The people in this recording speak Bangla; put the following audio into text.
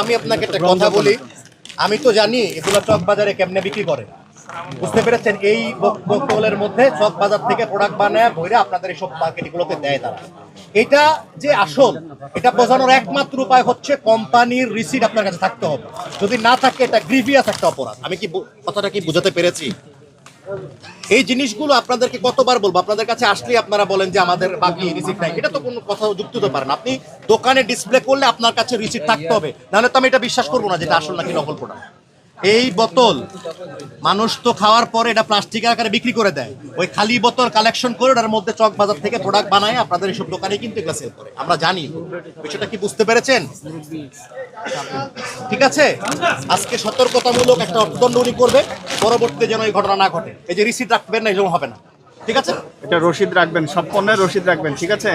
আমি আপনাকে একটা কথা বলি, আমি তো জানি এগুলো চক বাজারে কেমনে বিক্রি করে, বুঝতে পেরেছেন? এই বোতলের মধ্যে চক বাজার থেকে প্রোডাক্ট বানায় বইরা আপনাদের এইসব মার্কেটগুলোতে দেয় তারা। এটা যে আসল, এটা বোঝানোর একমাত্র উপায় হচ্ছে কোম্পানির রিসিট আপনার কাছে থাকতে হবে। যদি না থাকে এটা গ্রিভিয়াস একটা অপরাধ। আমি কি কথাটা কি বুঝাতে পেরেছি? এই জিনিসগুলো আপনাদেরকে কতবার বলবো, আপনাদের কাছে আসলেই আপনারা বলেন যে আমাদের বাকি রিসিট নাই। এটা তো কোনো কথা যুক্ত হতে পারে না। আপনি দোকানে ডিসপ্লে করলে আপনার কাছে রিসিট থাকতে হবে, নাহলে তো আমি এটা বিশ্বাস করবো না যেটা আসল নাকি নকল প্রোডাক্ট। এই বোতল মানুষ তো খাওয়ার পরে এটা প্লাস্টিকের আকারে বিক্রি করে দেয়, ওই খালি বোতল কালেকশন করে ওটার মধ্যে চক বাজার থেকে প্রোডাক্ট বানায় আপনাদের এইসব দোকানে কিন্তু এগুলো সেল করে। আমরা জানি বিষয়টা, কি বুঝতে পেরেছেন? ঠিক আছে, আজকে সতর্কতামূলক একটা অর্থদণ্ড উনি করবে, পরবর্তীতে যেন এই ঘটনা না ঘটে। এই যে রিসিট রাখবেন না, এরকম হবে না। ঠিক আছে, এটা রসিদ রাখবেন, সব পণ্যের রসিদ রাখবেন। ঠিক আছে।